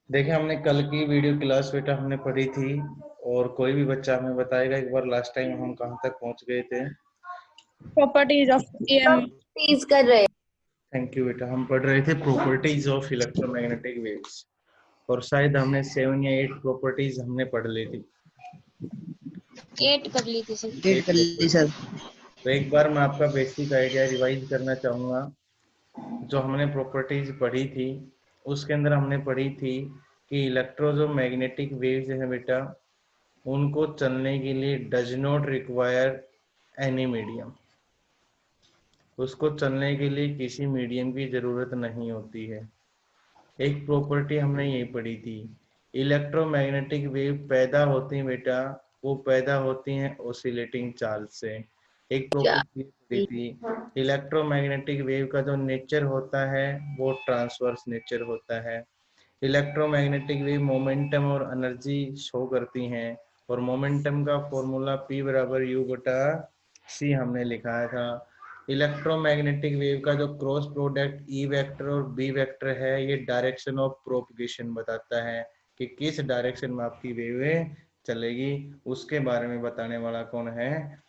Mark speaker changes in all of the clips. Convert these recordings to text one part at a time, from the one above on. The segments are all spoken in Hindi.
Speaker 1: देखिए हमने कल की वीडियो क्लास बेटा हमने पढ़ी थी और कोई भी बच्चा हमें बताएगा एक बार लास्ट टाइम हम कहाँ तक पहुंच गए थे।
Speaker 2: Properties of EM.
Speaker 3: प्लीज कर रहे हैं।
Speaker 1: थैंक यू बेटा। हम पढ़ रहे थे प्रॉपर्टीज ऑफ इलेक्ट्रोमैग्नेटिक वेव्स और शायद हमने 7 या 8 प्रॉपर्टीज हमने पढ़ ली थी।
Speaker 3: 8 कर ली थी सर।
Speaker 1: 8
Speaker 4: कर ली सर।
Speaker 1: तो एक बार मैं आपका बेसिक आइडिया रिवाइज करना चाहूँगा। जो हमने प्रॉपर्टीज पढ़ी थी उसके अंदर हमने पढ़ी थी कि इलेक्ट्रोमैग्नेटिक वेव्स है बेटा, उनको चलने के लिए does not require any medium. उसको चलने के लिए किसी मीडियम की जरूरत नहीं होती है। एक प्रॉपर्टी हमने यही पढ़ी थी। इलेक्ट्रोमैग्नेटिक वेव पैदा होती हैं बेटा, वो पैदा होती हैं ऑसिलेटिंग चार्ज से। एक प्रॉपर्टी पढ़ी थी इलेक्ट्रोमैग्नेटिक वेव का जो नेचर होता है वो ट्रांसवर्स नेचर होता है। इलेक्ट्रोमैग्नेटिक वेव मोमेंटम और एनर्जी शो करती हैं और मोमेंटम का फॉर्मूला P बराबर U बटा C हमने लिखा था। इलेक्ट्रोमैग्नेटिक वेव का जो क्रॉस प्रोडक्ट ई वेक्टर और बी वेक्टर है ये डायरेक्शन ऑफ प्रोपगेशन बताता है कि किस डायरेक्शन में आपकी वेव चलेगी। उसके बारे में बताने वाला कौन है?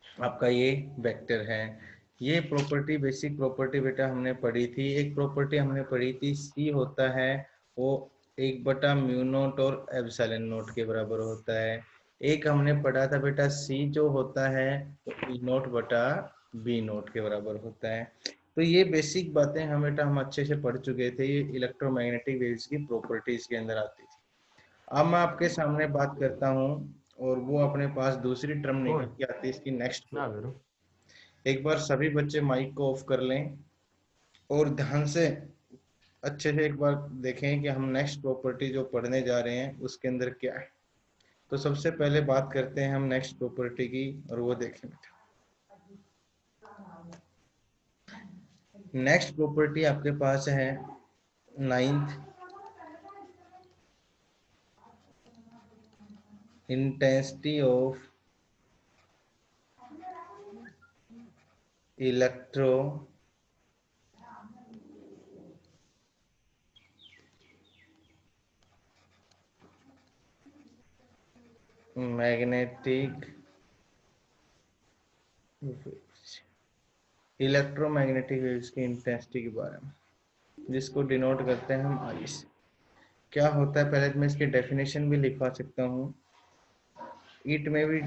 Speaker 1: आपका ये वेक्टर है। ये प्रॉपर्टी बेसिक प्रॉपर्टी बेटा हमने पढ़ी थी। एक प्रॉपर्टी हमने पढ़ी थी सी होता है वो 1/म्यू नॉट और एप्सिलॉन नॉट के बराबर होता है। एक हमने पढ़ा था बेटा सी जो होता है वो E0/B0 के बराबर होता है। तो ये बेसिक बातें हम बेटा हम अच्छे से पढ़ चुके थे। ये इलेक्ट्रोमैग्नेटिक वेव्स की प्रॉपर्टीज के अंदर आती थी। अब मैं आपके सामने बात करता हूँ और वो अपने पास दूसरी टर्म निकल के आती है इसकी नेक्स्ट। एक बार सभी बच्चे माइक को ऑफ कर लें और ध्यान से अच्छे से एक बार देखें कि हम नेक्स्ट प्रॉपर्टी जो पढ़ने जा रहे हैं उसके अंदर क्या है। तो सबसे पहले बात करते हैं हम नेक्स्ट प्रॉपर्टी की और वो देखें बेटा। नेक्स्ट प्रॉपर्टी आपके पास है 9th, intensity of electro magnetic electromagnetic waves की इंटेंसिटी के बारे में, जिसको डिनोट करते हैं हम आई से। क्या होता है पहले तो मैं इसकी डेफिनेशन भी लिखवा सकता हूँ। It may be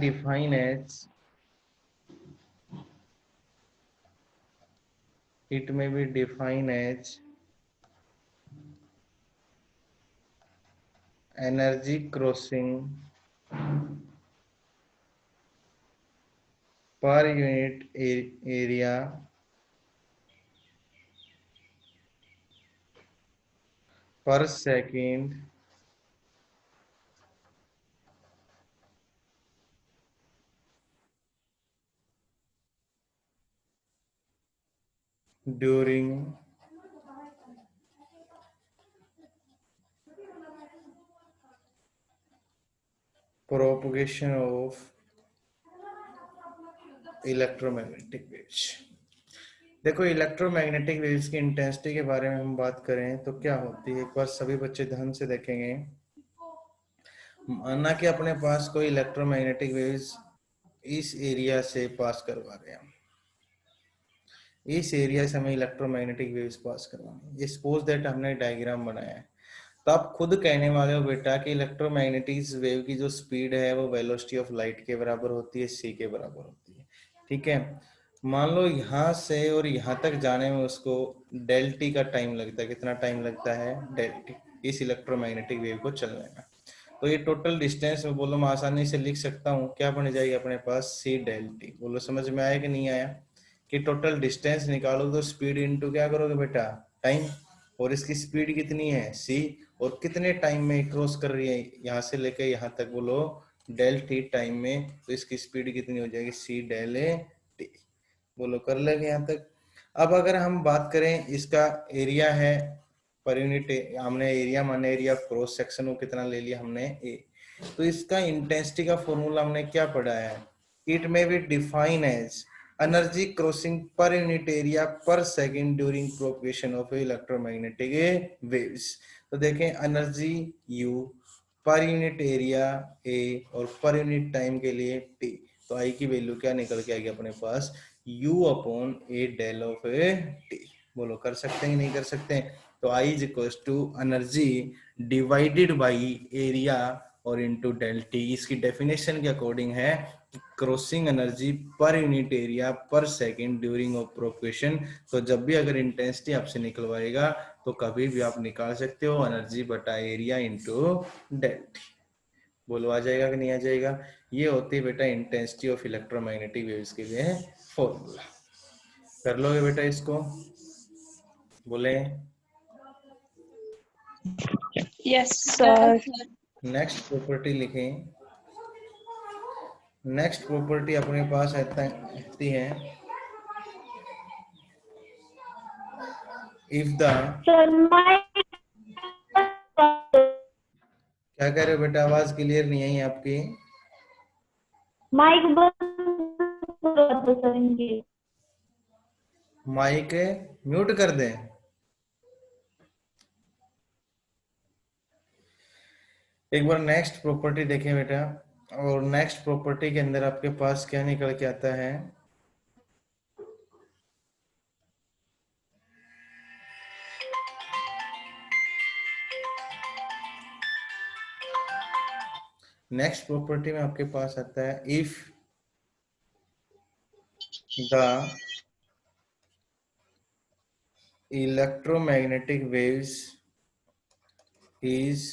Speaker 1: define as energy crossing per unit area per second during propagation of electromagnetic waves. देखो इलेक्ट्रोमैग्नेटिक वेव्स की इंटेंसिटी के बारे में हम बात करें तो क्या होती है, एक बार सभी बच्चे ध्यान से देखेंगे। माना कि अपने पास कोई इलेक्ट्रोमैग्नेटिक वेव्स इस एरिया से पास करवा रहे हैं, इस एरिया से हमें इलेक्ट्रोमैग्नेटिक वेव्स पास करवानी है। सपोज दैट हमने डायग्राम बनाया है तो आप खुद कहने वाले हो बेटा कि इलेक्ट्रोमैग्नेटिक वेव की जो स्पीड है वो वेलोसिटी ऑफ लाइट के बराबर होती है, c के बराबर होती है। ठीक है, मान लो यहाँ से और यहाँ तक जाने में उसको डेल टी का टाइम लगता है। कितना टाइम लगता है? डेल टी, इस इलेक्ट्रोमैग्नेटिक वेव को चलने में। तो ये टोटल डिस्टेंस में बोलो मैं आसानी से लिख सकता हूँ, क्या बन जाएगी अपने पास? c del T. बोलो समझ में आया कि नहीं आया? कि टोटल डिस्टेंस निकालो तो स्पीड इनटू क्या करोगे बेटा? टाइम। और इसकी स्पीड कितनी है? c। और कितने टाइम में क्रॉस कर रही है यहाँ से लेकर यहाँ तक? बोलो डेल टी टाइम में। तो इसकी स्पीड कितनी हो जाएगी? c del T. बोलो कर लेंगे यहाँ तक। अब अगर हम बात करें इसका एरिया है पर यूनिट, हमने एरिया माने एरिया क्रॉस सेक्शन, वो कितना ले लिया हमने? a। तो इसका इंटेंसिटी का फॉर्मूला हमने क्या पढ़ा है? It may be define as energy crossing per unit area per second during propagation of electromagnetic waves. तो देखें energy U, per unit area A और पर यूनिट टाइम के लिए T। तो आई की वैल्यू क्या निकल के आएगी अपने पास, U upon A del of A T. बोलो कर सकते हैं कि नहीं कर सकते हैं। तो I is equal to energy divided by area और इनटू डेल टी। इसकी डेफिनेशन के अकॉर्डिंग है crossing energy per unit area per second during of propagation. तो जब भी अगर इंटेंसिटी आपसे निकलवाएगा तो कभी भी आप निकाल सकते हो एनर्जी बटा एरिया इनटू डेल टी। बोलो आ जाएगा कि नहीं आ जाएगा। ये होती है बेटा इंटेंसिटी ऑफ इलेक्ट्रोमैग्नेटिक वेव्स के लिए फॉर्मूला। कर लोगे बेटा इसको, बोले।
Speaker 2: Yes, sir.
Speaker 1: नेक्स्ट प्रॉपर्टी लिखें। नेक्स्ट प्रॉपर्टी अपने पास आती है, इफ द,
Speaker 4: सर माइक
Speaker 1: क्या कह रहे हो बेटा, आवाज क्लियर नहीं आई आपकी।
Speaker 4: बंद करो तो सर इनकी।
Speaker 1: माइक म्यूट कर दें। एक बार नेक्स्ट प्रॉपर्टी देखें बेटा, और नेक्स्ट प्रॉपर्टी के अंदर आपके पास क्या निकल के आता है, नेक्स्ट प्रॉपर्टी में आपके पास आता है if the electromagnetic waves is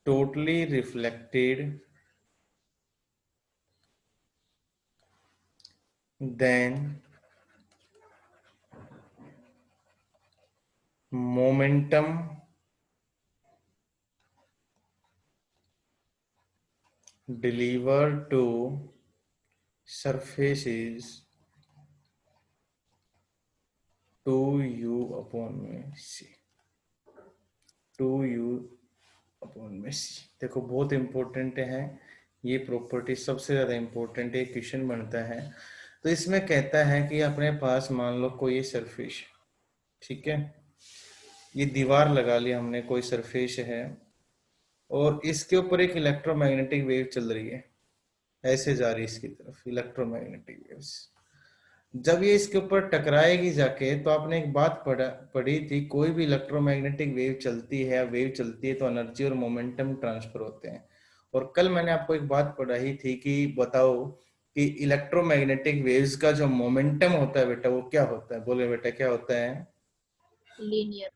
Speaker 1: totally reflected, then momentum delivered to surface is 2u upon c, 2u upon में c। देखो बहुत इंपॉर्टेंट है ये प्रॉपर्टी, सबसे ज्यादा इंपॉर्टेंट है, क्वेश्चन बनता है। तो इसमें कहता है कि अपने पास मान लो कोई सरफेस, ठीक है, ये दीवार लगा लिया हमने, कोई सरफेस है और इसके ऊपर एक इलेक्ट्रोमैग्नेटिक वेव चल रही है, ऐसे जा रही है इसकी तरफ इलेक्ट्रोमैग्नेटिक वेव्स। जब ये इसके ऊपर टकराएगी जाके, तो आपने एक बात पढ़ी थी, कोई भी इलेक्ट्रोमैग्नेटिक वेव चलती है, वेव चलती है तो एनर्जी और मोमेंटम ट्रांसफर होते हैं। और कल मैंने आपको एक बात पढ़ाई थी कि बताओ कि इलेक्ट्रोमैग्नेटिक वेव्स का जो मोमेंटम होता है बेटा वो क्या होता है, बोले बेटा क्या होता है।
Speaker 3: लीनियर।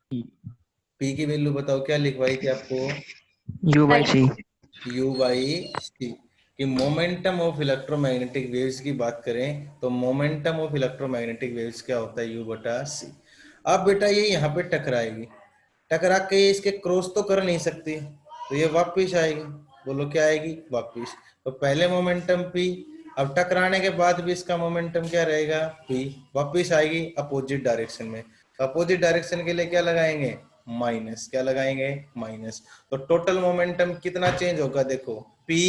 Speaker 1: पी की वैल्यू बताओ क्या लिखवाई थी आपको,
Speaker 5: U/C।
Speaker 1: U/c। कि मोमेंटम ऑफ इलेक्ट्रोमैग्नेटिक वेव्स की बात करें तो मोमेंटम ऑफ इलेक्ट्रोमैग्नेटिक वेव्स क्या होता है, U/c। अब बेटा ये यहाँ पे टकराएगी, टकरा के इसके क्रॉस तो कर नहीं सकती, तो ये वापिस आएगी। बोलो क्या आएगी, वापिस। तो पहले मोमेंटम P, अब टकराने के बाद भी इसका मोमेंटम क्या रहेगा, P। वापिस आएगी अपोजिट डायरेक्शन में, तो अपोजिट डायरेक्शन के लिए क्या लगाएंगे, माइनस। क्या लगाएंगे, माइनस। तो टोटल मोमेंटम कितना चेंज होगा, देखो P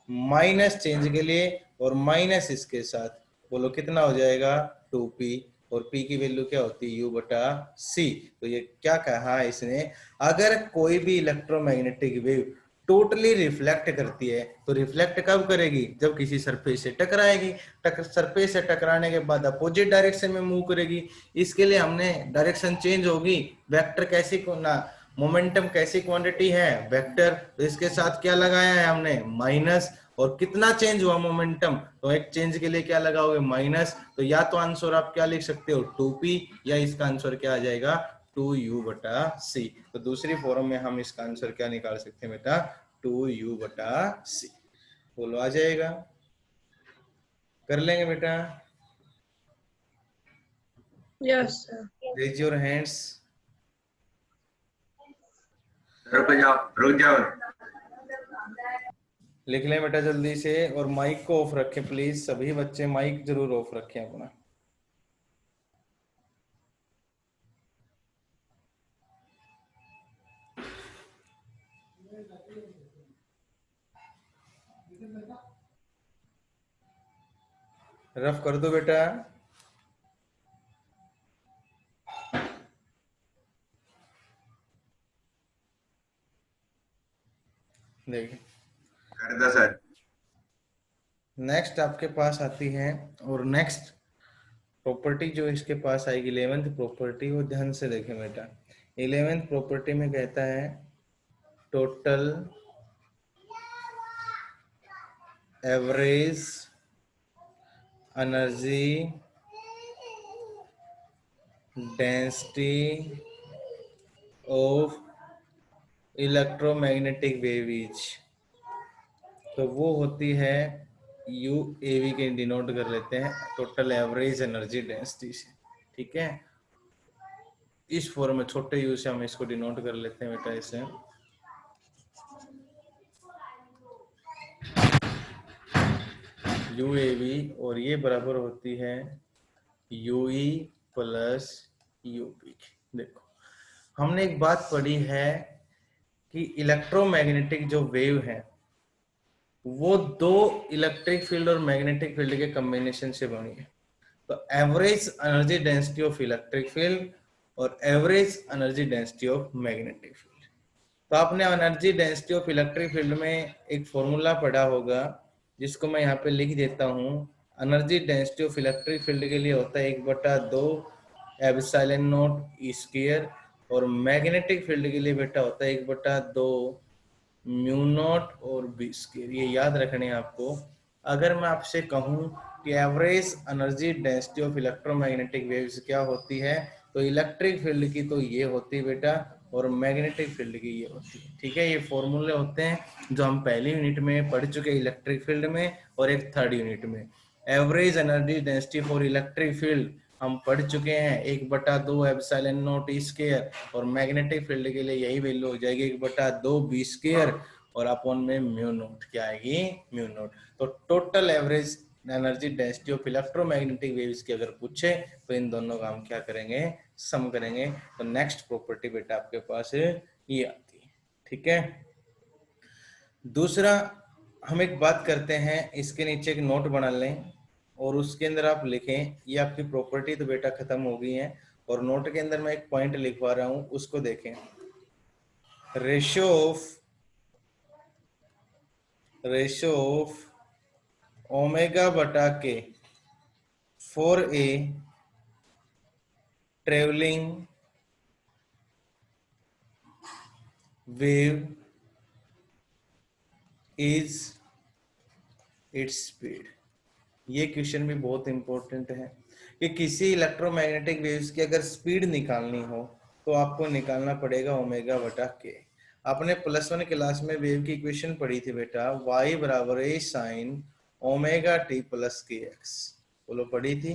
Speaker 1: माइनस चेंज के लिए और माइनस इसके साथ, बोलो कितना हो जाएगा, 2p। और p की वैल्यू क्या होती है, U/c। तो ये क्या कहा इसने, अगर कोई भी इलेक्ट्रोमैग्नेटिक वेव टोटली रिफ्लेक्ट करती है तो रिफ्लेक्ट कब करेगी, जब किसी सरफेस से टकराएगी। सरफेस से टकराने के बाद अपोजिट डायरेक्शन में मूव करेगी। इसके लिए हमने डायरेक्शन चेंज होगी, वेक्टर कैसी ना, मोमेंटम कैसी क्वांटिटी है, वेक्टर। तो इसके साथ क्या लगाया है हमने, माइनस। और कितना चेंज हुआ मोमेंटम, तो एक चेंज के लिए क्या लगाओगे, माइनस। तो या तो आंसर आप क्या लिख सकते हो, 2p, या इसका आंसर क्या आ जाएगा, 2u/c। तो दूसरी फॉर्म में हम इसका आंसर क्या निकाल सकते हैं बेटा, 2u/c। बोलो आ जाएगा, कर लेंगे बेटा।
Speaker 2: Yes, sir.
Speaker 1: Raise your hands.
Speaker 6: रुक जाओ।
Speaker 1: लिख लें बेटा जल्दी से, और माइक को ऑफ रखें प्लीज, सभी बच्चे माइक जरूर ऑफ रखें अपना। रफ कर दो बेटा। देखिए
Speaker 6: कर दो सर।
Speaker 1: नेक्स्ट आपके पास आती है, और नेक्स्ट प्रॉपर्टी जो इसके पास आएगी 11th प्रॉपर्टी, वो ध्यान से देखें बेटा। 11th प्रॉपर्टी में कहता है total average energy density of electromagnetic wave is, तो वो होती है यू ए वी के डिनोट कर लेते हैं टोटल एवरेज एनर्जी डेंसिटी से। ठीक है, इस फॉर्म में छोटे यू से हम इसको डिनोट कर लेते हैं बेटा इसे। यू ए वी, और ये बराबर होती है you E plus U P. देखो हमने एक बात पढ़ी है कि इलेक्ट्रोमैग्नेटिक जो वेव है वो दो इलेक्ट्रिक फील्ड और मैग्नेटिक फील्ड के कॉम्बिनेशन से बनी है। तो average energy density of electric field और average energy density of magnetic field. तो आपने energy density of electric field में एक फॉर्मूला पढ़ा होगा, जिसको मैं यहाँ पे लिख देता हूँ। Energy density of electric field के लिए होता है 1/2 एप्सिलॉन नॉट ई स्क्वायर, और मैग्नेटिक फील्ड के लिए बेटा होता है 1/2 म्यू नॉट और बी स्क्वायर। ये याद रखने हैं आपको। अगर मैं आपसे कहूँ कि average energy density of electromagnetic waves क्या होती है, तो इलेक्ट्रिक फील्ड की तो ये होती है बेटा, और मैग्नेटिक फील्ड की ये होती है। ठीक है, ये फॉर्मूले होते हैं जो हम पहली यूनिट में पढ़ चुके हैं इलेक्ट्रिक फील्ड में, और एक थर्ड यूनिट में। Average energy density for electric field हम पढ़ चुके हैं 1/2 एप्सिलॉन नॉट ई स्क्वायर, और मैग्नेटिक फील्ड के लिए यही वैल्यू हो जाएगी 1/2 बी स्क्वायर, और अपॉन में म्यू नॉट क्या आएगी, म्यू नॉट। तो total average energy density of electromagnetic waves की अगर पूछे तो इन दोनों का हम क्या करेंगे, सम करेंगे। तो नेक्स्ट प्रॉपर्टी बेटा आपके पास ये आती है। ठीक है, दूसरा हम एक बात करते हैं, इसके नीचे एक नोट बना लें और उसके अंदर आप लिखें। ये आपकी प्रॉपर्टी तो बेटा खत्म हो गई है, और नोट के अंदर मैं एक पॉइंट लिखवा रहा हूं, उसको देखें। रेशो ऑफ ओमेगा बटा के for a travelling wave is its speed. ये क्वेश्चन भी बहुत इंपॉर्टेंट है कि किसी इलेक्ट्रोमैग्नेटिक वेव्स की अगर स्पीड निकालनी हो तो आपको निकालना पड़ेगा ओमेगा बटा के। आपने +1 क्लास में वेव की इक्वेशन पढ़ी थी बेटा, y बराबर ए साइन ओमेगा टी प्लस के एक्स, बोलो पढ़ी थी।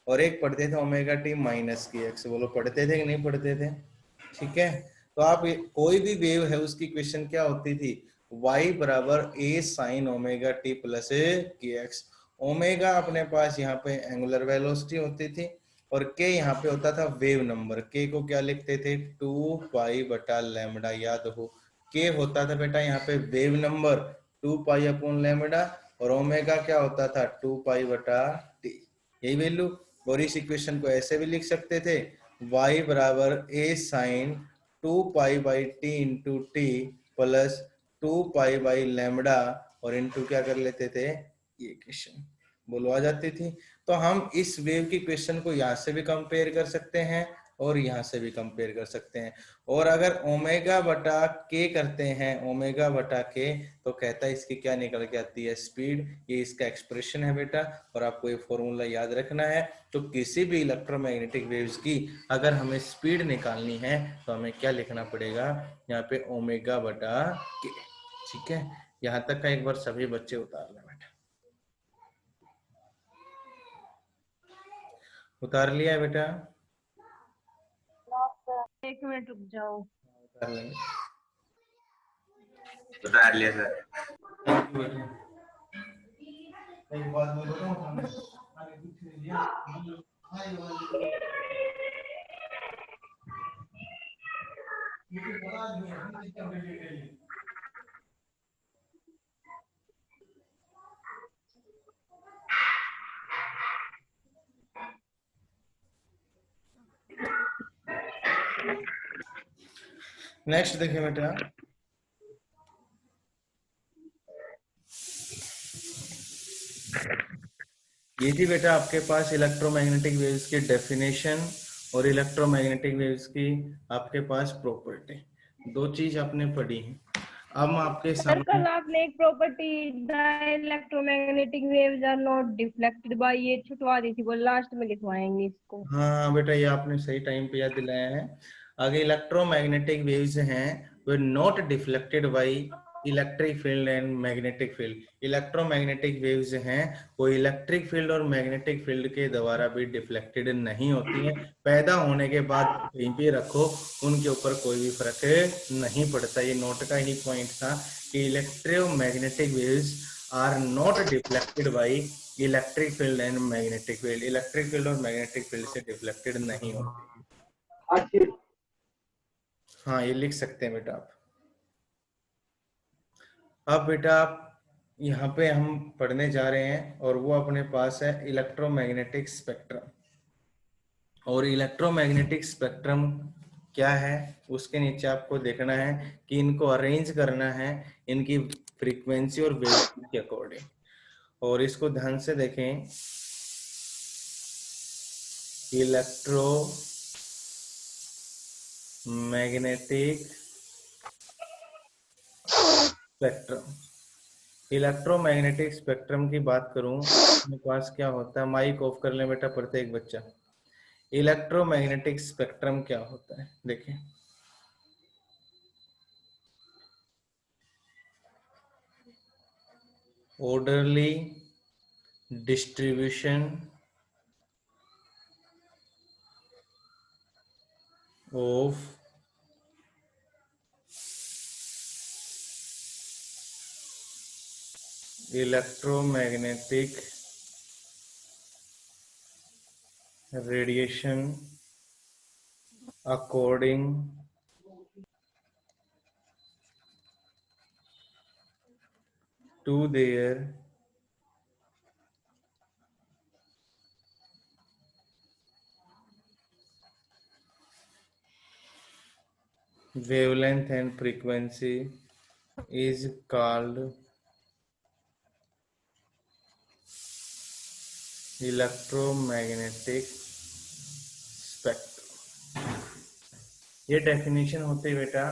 Speaker 1: और एक पढ़ते थे ओमेगा टी माइनस के एक्स, बोलो पढ़ते थे कि नहीं पढ़ते थे। ठीक है, तो आप कोई भी वेव है उसकी इक्वेशन क्या होती थी, y बराबर ए साइन ओमेगा टी प्लस के एक्स। ओमेगा अपने पास यहाँ पे एंगुलर वेलोसिटी होती थी, और के यहाँ पे होता था वेव नंबर। के को क्या लिखते थे, 2 पाई लैम्बडा, याद हो। के होता था बेटा यहाँ पे वेव नंबर 2 पाई/लैम्बडा, और ओमेगा क्या होता था 2 पाई/टी, यही वैल्यू। और इस इक्वेशन को ऐसे भी लिख सकते थे, y बराबर ए साइन 2 पाई/टी इंटू टी प्लस 2 पाई/लैम्बडा, और इंटू क्या कर लेते थे, ये क्वेश्चन बोलो आ जाती थी। तो हम इस वेव की क्वेश्चन को यहाँ से भी कंपेयर कर सकते हैं और यहाँ से भी कंपेयर कर सकते हैं। और अगर ओमेगा बटा के करते हैं, ओमेगा बटा के, तो कहता है इसकी क्या निकल के आती है, स्पीड। ये इसका एक्सप्रेशन है बेटा, और आपको ये फॉर्मूला याद रखना है। तो किसी भी इलेक्ट्रोमैग्नेटिक वेव्स की अगर हमें स्पीड निकालनी है तो हमें क्या लिखना पड़ेगा, यहाँ पे ओमेगा बटा के। ठीक है, यहाँ तक का एक बार सभी बच्चे उतार लें बेटा। उतार लिया है बेटा,
Speaker 2: एक मिनट रुक जाओ।
Speaker 1: उतार लेंगे।
Speaker 6: उतार लिया सर।
Speaker 1: थैंक यू बेटा। एक बात बोलो ना, हमने आगे कुछ नहीं लिया। हाँ, ये वाली मुझे बता दिया हमने कितना ले लिया। नेक्स्ट देखिए बेटा, ये थी बेटा आपके पास इलेक्ट्रोमैग्नेटिक वेव्स की डेफिनेशन और इलेक्ट्रोमैग्नेटिक वेव्स की आपके पास प्रॉपर्टी, दो चीज आपने पढ़ी है। अब मैं आपके
Speaker 2: सर कल
Speaker 1: सामने,
Speaker 2: आपने एक property the electromagnetic waves are not deflected by, ये छुटवा दी थी, वो लास्ट में लिखवाएंगे इसको।
Speaker 1: हाँ बेटा ये आपने सही टाइम पे याद दिलाया है। आगे इलेक्ट्रोमैग्नेटिक वेव्स हैं they not deflected by electric field and magnetic field. Electromagnetic waves हैं वो इलेक्ट्रिक फील्ड और मैग्नेटिक फील्ड के द्वारा भी डिफ्लेक्टेड नहीं होती हैं। पैदा होने के बाद कहीं भी रखो उनके ऊपर कोई भी फर्क नहीं पड़ता। ये नोट का ही पॉइंट था कि electromagnetic waves are not deflected by electric field and magnetic field. Electric field और मैग्नेटिक फील्ड से डिफ्लेक्टेड नहीं होती। हाँ ये लिख सकते हैं बेटा आप। अब बेटा आप यहाँ पे हम पढ़ने जा रहे हैं और वो अपने पास है इलेक्ट्रोमैग्नेटिक स्पेक्ट्रम। और इलेक्ट्रोमैग्नेटिक स्पेक्ट्रम क्या है उसके नीचे आपको देखना है कि इनको अरेंज करना है इनकी फ्रीक्वेंसी और वेवलेंथ के अकॉर्डिंग। और इसको ध्यान से देखें, electro magnetic spectrum. Electromagnetic spectrum की बात करूं मेरे पास क्या होता है, माइक ऑफ कर लें बेटा प्रत्येक बच्चा। इलेक्ट्रोमैग्नेटिक स्पेक्ट्रम क्या होता है देखें, orderly distribution of electromagnetic radiation according to their wavelength and frequency is called electromagnetic spectrum. ये डेफिनेशन होती है बेटा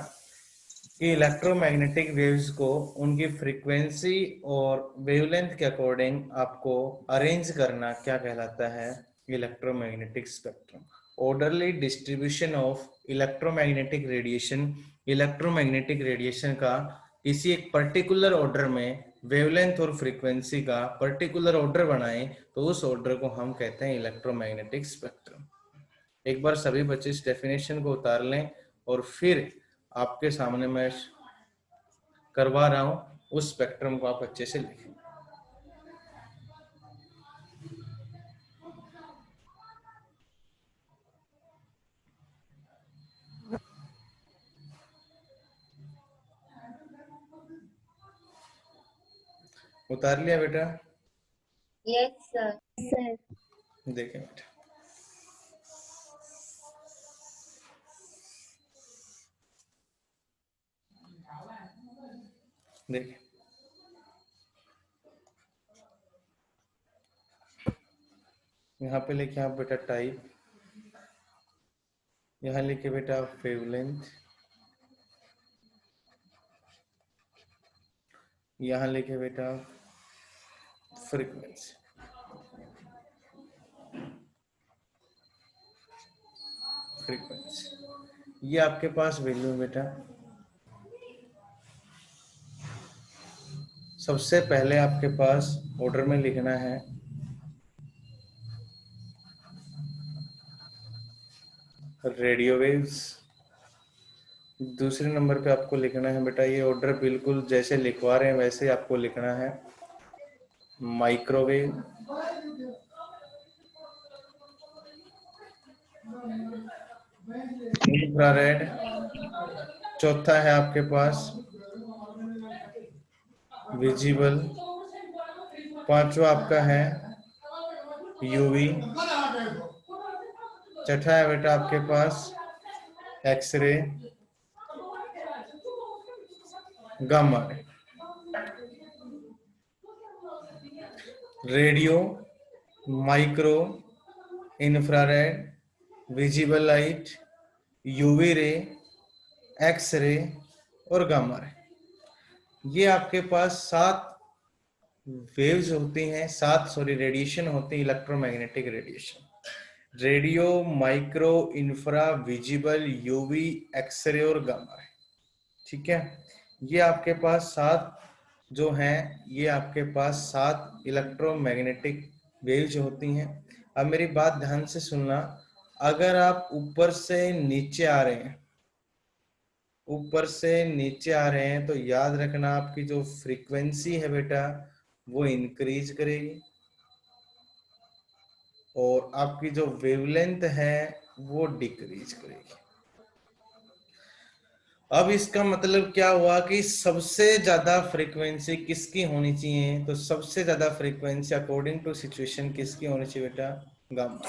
Speaker 1: कि इलेक्ट्रोमैग्नेटिक वेव्स को उनकी फ्रीक्वेंसी और वेवलेंथ के अकॉर्डिंग आपको अरेंज करना क्या कहलाता है, electromagnetic spectrum. Orderly distribution of electromagnetic radiation, electromagnetic radiation का किसी एक पर्टिकुलर ऑर्डर में वेवलेंथ और फ्रीक्वेंसी का पर्टिकुलर ऑर्डर बनाएं तो उस ऑर्डर को हम कहते हैं इलेक्ट्रोमैग्नेटिक स्पेक्ट्रम। एक बार सभी बच्चे इस डेफिनेशन को उतार लें और फिर आपके सामने मैं करवा रहा हूं, उस स्पेक्ट्रम को आप अच्छे से लिखें। उतार लिया बेटा?
Speaker 3: Yes sir.
Speaker 1: देखें बेटा, देखिए यहाँ पे लिखे आप बेटा टाइप, यहाँ लिखे बेटा वेवलेंथ, यहाँ लिखे बेटा फ्रीक्वेंसी। फ्रीक्वेंसी ये आपके पास वैल्यू है बेटा। सबसे पहले आपके पास ऑर्डर में लिखना है रेडियो वेव्स। दूसरे नंबर पे आपको लिखना है बेटा, ये ऑर्डर बिल्कुल जैसे लिखवा रहे हैं वैसे आपको लिखना है माइक्रोवेव। इंफ्रारेड। चौथा है आपके पास विजिबल। पांचवा आपका है यूवी। छठा है बेटा आपके पास X ray, gamma ray, radio, micro, infrared, visible light, UV ray, X ray और गामा रे। ये आपके पास 7 वेव्स होती हैं, 7 रेडिएशन होती है, electromagnetic radiation. Radio, micro, infra, visible, UV, X ray और गामा रे। ठीक है, ये आपके पास 7 जो हैं, ये आपके पास 7 इलेक्ट्रोमैग्नेटिक वेव्स होती हैं। अब मेरी बात ध्यान से सुनना, अगर आप ऊपर से नीचे आ रहे हैं, ऊपर से नीचे आ रहे हैं, तो याद रखना आपकी जो फ्रीक्वेंसी है बेटा वो इंक्रीज करेगी और आपकी जो वेवलेंथ है वो डिक्रीज करेगी। अब इसका मतलब क्या हुआ कि सबसे ज्यादा फ्रीक्वेंसी किसकी होनी चाहिए? तो सबसे ज्यादा फ्रीक्वेंसी अकॉर्डिंग टू सिचुएशन किसकी होनी चाहिए बेटा? गामा।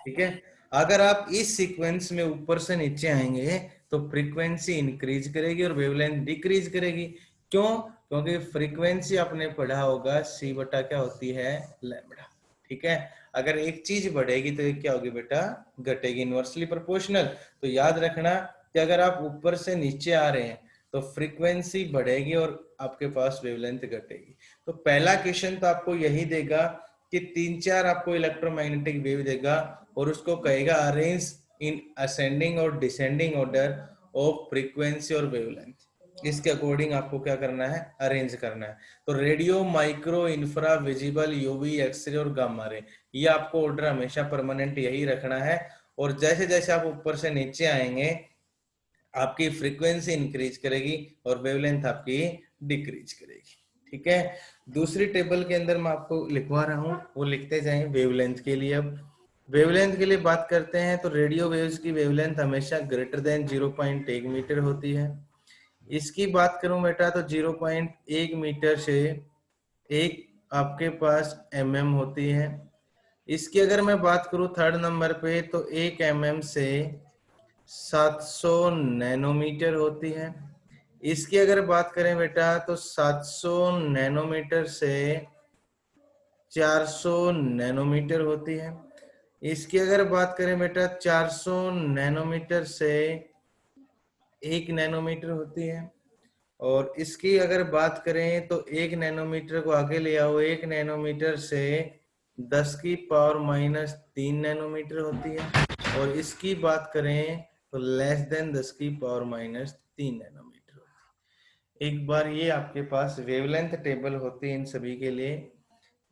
Speaker 1: ठीक है, अगर आप इस सीक्वेंस में ऊपर से नीचे आएंगे तो फ्रीक्वेंसी इंक्रीज करेगी और वेवलेंथ डिक्रीज करेगी। क्यों? क्योंकि फ्रीक्वेंसी आपने पढ़ा होगा सी बटा क्या होती है? लैम्बडा। ठीक है, अगर एक चीज बढ़ेगी तो ये क्या होगी बेटा? घटेगी, इनवर्सली प्रोपोर्शनल। तो याद रखना कि अगर आप ऊपर से नीचे आ रहे हैं तो फ्रीक्वेंसी बढ़ेगी और आपके पास वेवलेंथ घटेगी। तो पहला क्वेश्चन तो आपको यही देगा कि 3-4 आपको इलेक्ट्रोमैग्नेटिक वेव देगा और उसको कहेगा अरेंज इन असेंडिंग और डिसेंडिंग ऑर्डर ऑफ फ्रीक्वेंसी और वेवलेंथ। इसके अकॉर्डिंग आपको क्या करना है? अरेंज करना है। तो radio, micro, infra, visible, UV, X ray और गामा रे, ये आपको ऑर्डर हमेशा परमानेंट यही रखना है। और जैसे जैसे आप ऊपर से नीचे आएंगे आपकी फ्रीक्वेंसी इंक्रीज करेगी और वेवलेंथ आपकी डिक्रीज करेगी। ठीक है, दूसरी टेबल के अंदर मैं आपको लिखवा रहा हूं, वो लिखते जाएं वेवलेंथ के लिए। अब वेवलेंथ के लिए बात करते हैं तो रेडियो वेव्स की वेवलेंथ हमेशा ग्रेटर देन 0.1 मीटर होती है। इसकी बात करूं बेटा तो 0.1 मीटर से एक आपके पास होती है। इसकी अगर मैं बात करूं थर्ड नंबर पे तो 1 से 700 नैनोमीटर होती है। इसकी अगर बात करें बेटा तो 700 नैनोमीटर से 400 नैनोमीटर होती है। इसकी अगर बात करें बेटा 400 नैनोमीटर से 1 नैनोमीटर होती है। और इसकी अगर बात करें तो 1 नैनोमीटर को आगे ले आओ, 1 नैनोमीटर से 10 की पावर माइनस 3 नैनोमीटर होती है। और इसकी बात करें तो लेस देन 10 की पावर माइनस 3 नैनोमीटर होती है। एक बार ये आपके पास वेवलेंथ टेबल होती है इन सभी के लिए।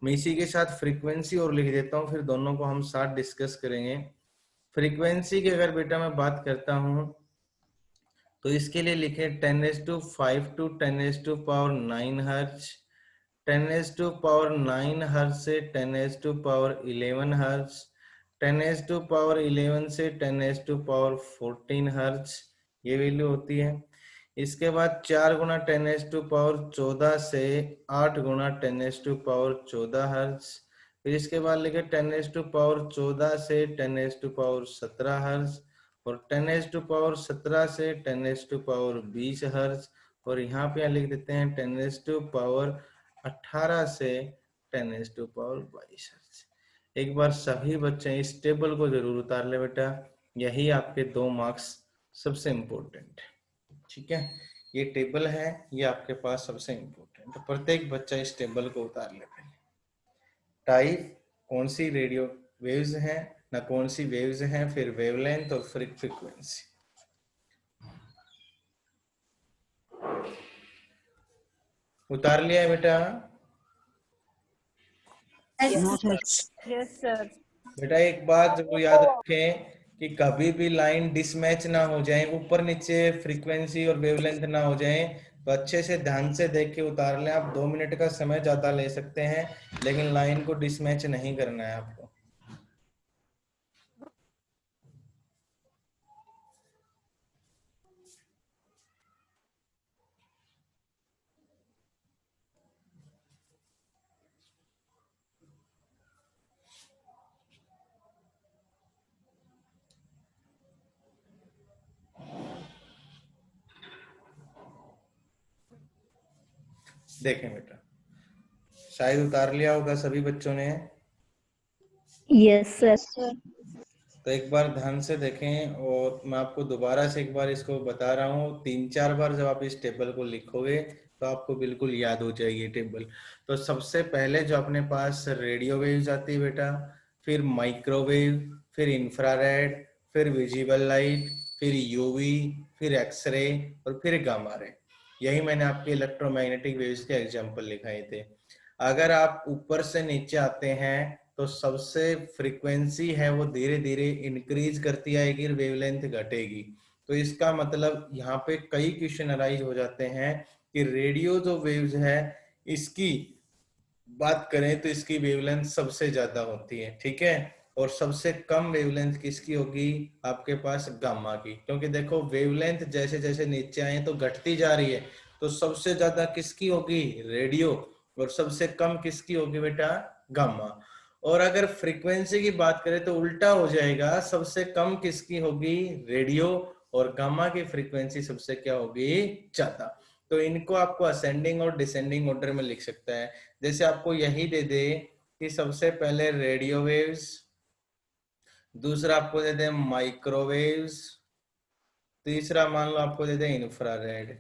Speaker 1: मैं इसी के साथ फ्रीक्वेंसी और लिख देता हूँ, फिर दोनों को हम साथ डिस्कस करेंगे। फ्रीक्वेंसी की अगर बेटा मैं बात करता हूँ तो इसके लिए लिखे 10⁵ टू 10⁹ हर्ट्ज, 10⁻⁹ हर्ट्ज से 10⁻11 हर्ट्ज, 10⁻11 से 10⁻14 हर्ट्ज, ये वैल्यू होती है। इसके बाद 4 गुना 10⁻14 से 8 गुना 10⁻14 हर्ट्ज। फिर इसके बाद लिखे 10⁻14 से 10⁻17 हर्ट्ज और 10⁻17 से 10⁻20 हर्ट्ज। और यहाँ पे लिख देते हैं 10⁻18 से 10⁻22 हर्ट्ज। एक बार सभी बच्चे इस टेबल को जरूर उतार ले बेटा, यही आपके 2 मार्क्स सबसे इम्पोर्टेंट है। ठीक है, ये टेबल है, ये आपके पास सबसे इम्पोर्टेंट, तो प्रत्येक बच्चा इस टेबल को उतार ले। टाइप कौन सी रेडियो वेव्स हैं, ना कौन सी वेव्स हैं, फिर वेवलेंथ और फिर फ्रीक्वेंसी। उतार लिया है बेटा?
Speaker 2: Yes sir.
Speaker 1: बेटा एक बात जरूर याद रखें कि कभी भी लाइन डिसमैच ना हो जाए, ऊपर नीचे फ्रीक्वेंसी और वेवलेंथ ना हो जाए, तो अच्छे से ध्यान से देख के उतार लें। आप 2 मिनट का समय ज्यादा ले सकते हैं लेकिन लाइन को डिसमैच नहीं करना है आपको। देखें बेटा, शायद उतार लिया होगा सभी बच्चों ने।
Speaker 4: Yes sir.
Speaker 3: सर।
Speaker 1: तो एक बार ध्यान से देखें, और मैं आपको दोबारा से एक बार इसको बता रहा हूँ, 3-4 बार जब आप इस टेबल को लिखोगे तो आपको बिल्कुल याद हो जाएगी टेबल। तो सबसे पहले जो अपने पास रेडियो वेव्स आती है बेटा, फिर माइक्रोवेव, फिर इंफ्रारेड, फिर विजिबल लाइट, फिर यूवी, फिर एक्सरे और फिर गामा रे। यही मैंने आपके इलेक्ट्रोमैग्नेटिक वेव्स के एग्जाम्पल लिखाए थे। अगर आप ऊपर से नीचे आते हैं तो सबसे फ्रीक्वेंसी है वो धीरे धीरे इंक्रीज करती आएगी, वेवलेंथ घटेगी। तो इसका मतलब यहाँ पे कई क्वेश्चन अराइज हो जाते हैं कि रेडियो जो वेव्स है इसकी बात करें तो इसकी वेवलेंथ सबसे ज्यादा होती है, ठीक है। और सबसे कम वेवलेंथ किसकी होगी, आपके पास गामा की। क्योंकि देखो वेवलेंथ जैसे जैसे नीचे आए तो घटती जा रही है, तो सबसे ज्यादा किसकी होगी, रेडियो, और सबसे कम किसकी होगी बेटा, गामा। और अगर फ्रीक्वेंसी की बात करें तो उल्टा हो जाएगा, सबसे कम किसकी होगी, रेडियो, और गामा की फ्रीक्वेंसी सबसे क्या होगी, ज्यादा। तो इनको आपको असेंडिंग और डिसेंडिंग ऑर्डर में लिख सकता है। जैसे आपको यही दे दे कि सबसे पहले रेडियो वेव्स, दूसरा आपको दे दे माइक्रोवेव्स, तीसरा मान लो आपको दे दे इंफ्रारेड,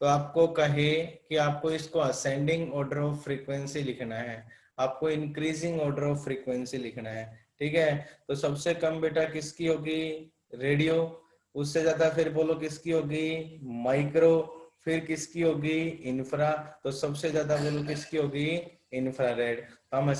Speaker 1: तो आपको कहे कि आपको इसको असेंडिंग ऑर्डर ऑफ फ्रीक्वेंसी लिखना है, आपको इंक्रीजिंग ऑर्डर ऑफ फ्रीक्वेंसी लिखना है, ठीक है। तो सबसे कम बेटा किसकी होगी, रेडियो, उससे ज्यादा फिर बोलो किसकी होगी, माइक्रो, फिर किसकी होगी, इंफ्रा, तो सबसे ज्यादा बोलो किसकी होगी, इंफ्रारेड। हम